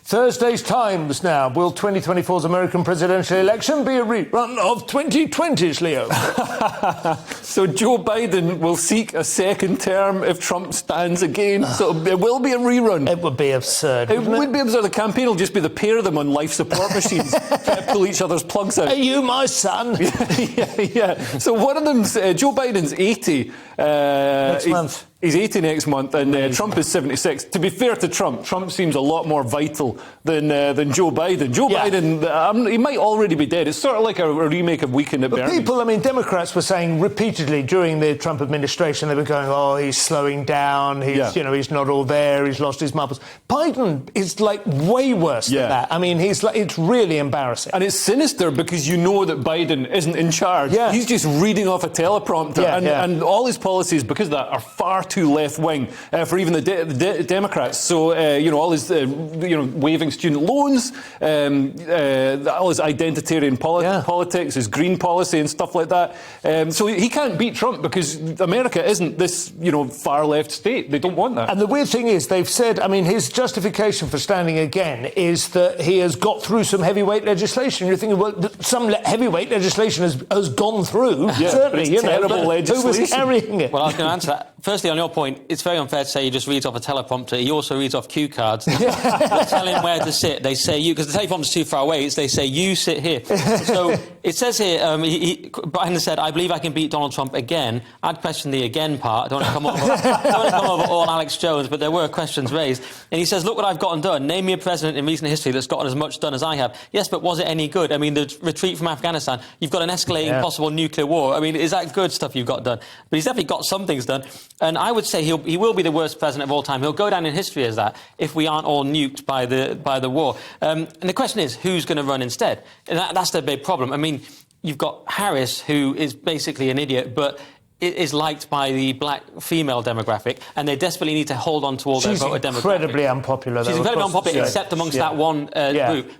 Thursday's Times now. Will 2024's American presidential election be a rerun of 2020's, Leo? So Joe Biden will seek a second term if Trump stands again. So it will be a rerun. It would be absurd. It would be absurd. The campaign will just be the pair of them on life support machines trying to pull each other's plugs out. Are you my son? yeah. So one of them's Joe Biden's 80. Next month. He's 80 next month, and Trump is 76. To be fair to Trump seems a lot more vital than Joe Biden. Joe Biden, he might already be dead. It's sort of like a remake of Weekend at Bernie's. People, Democrats were saying repeatedly during the Trump administration, they were going, "Oh, he's slowing down. He's not all there. He's lost his marbles." Biden is like way worse than that. It's really embarrassing, and it's sinister because you know that Biden isn't in charge. Yeah. He's just reading off a teleprompter, and all his policies, because of that, are far too left-wing for even the Democrats. So, all his, waiving student loans, all his identitarian politics, his green policy and stuff like that. So he can't beat Trump because America isn't this, far-left state. They don't want that. And the weird thing is, they've said, his justification for standing again is that he has got through some heavyweight legislation. You're thinking, well, some heavyweight legislation has gone through, certainly. Terrible legislation. Who was carrying it? Well, I was going to answer that. Firstly, on your point, it's very unfair to say he just reads off a teleprompter. He also reads off cue cards. They tell him where to sit. They say you, because the teleprompter's too far away. They say you sit here. So it says here, Biden said, "I believe I can beat Donald Trump again." I'd question the "again" part. I don't want to come over all Alex Jones, but there were questions raised. And he says, "Look what I've gotten done. Name me a president in recent history that's gotten as much done as I have." Yes, but was it any good? The retreat from Afghanistan. You've got an escalating possible nuclear war. Is that good stuff you've got done? But he's definitely got some things done. And I would say he will be the worst president of all time. He'll go down in history as that if we aren't all nuked by the war. And the question is, who's going to run instead? And that's the big problem. You've got Harris, who is basically an idiot, but is liked by the black female demographic, and they desperately need to hold on to all their voter demographic. She's incredibly unpopular, though. She's incredibly unpopular, except amongst that one group,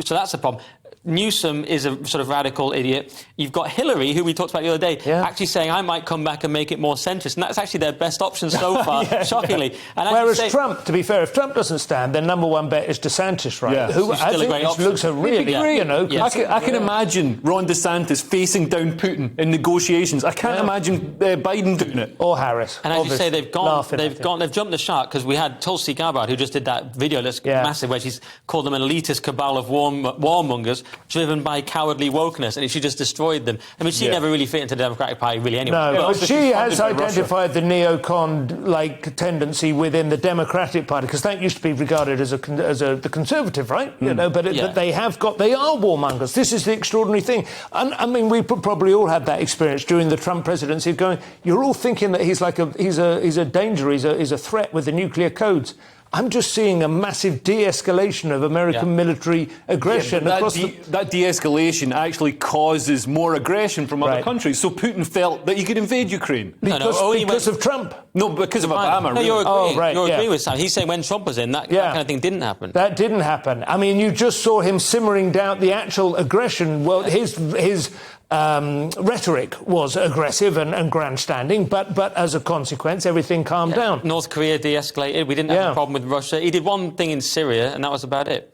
so that's a problem. Newsom is a sort of radical idiot. You've got Hillary, who we talked about the other day, actually saying, "I might come back and make it more centrist," and that's actually their best option so far, shockingly. And whereas Trump, to be fair, if Trump doesn't stand, their number one bet is DeSantis, right? Yeah. Who I think looks a really, I can imagine Ron DeSantis facing down Putin in negotiations. I can't imagine Biden doing it. Or Harris. And as you say, they've jumped the shark, because we had Tulsi Gabbard, who just did that video that's massive, where she's called them an elitist cabal of warmongers, driven by cowardly wokeness, and she just destroyed them. She never really fit into the Democratic Party, really, anyway. No, but she has identified the neocon tendency within the Democratic Party, because that used to be regarded as the conservative, right? But they are warmongers. This is the extraordinary thing. And we probably all had that experience during the Trump presidency, going, you're all thinking that he's a danger, he's a threat with the nuclear codes. I'm just seeing a massive de-escalation of American military aggression. That de-escalation actually causes more aggression from other countries. So Putin felt that he could invade Ukraine. Because of Trump? No, because of Obama. No, you're agreeing. You're agreeing with Sam. He's saying when Trump was in, that kind of thing didn't happen. That didn't happen. You just saw him simmering down the actual aggression. Well, his rhetoric was aggressive and grandstanding, but as a consequence, everything calmed down. North Korea de-escalated. We didn't have a problem with Russia. He did one thing in Syria, and that was about it.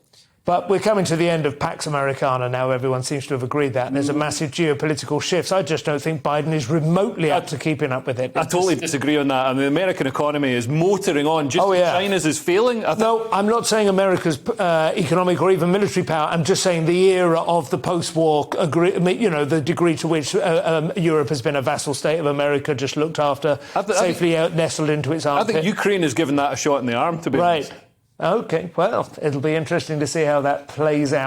But we're coming to the end of Pax Americana now. Everyone seems to have agreed that. And there's a massive geopolitical shift. I just don't think Biden is remotely up to keeping up with it. I totally disagree on that. The American economy is motoring on just as China's is failing. No, I'm not saying America's economic or even military power. I'm just saying the era of the post-war, the degree to which Europe has been a vassal state of America, just looked after, safely nestled into its armpit. I think Ukraine has given that a shot in the arm, to be honest. OK, well, it'll be interesting to see how that plays out.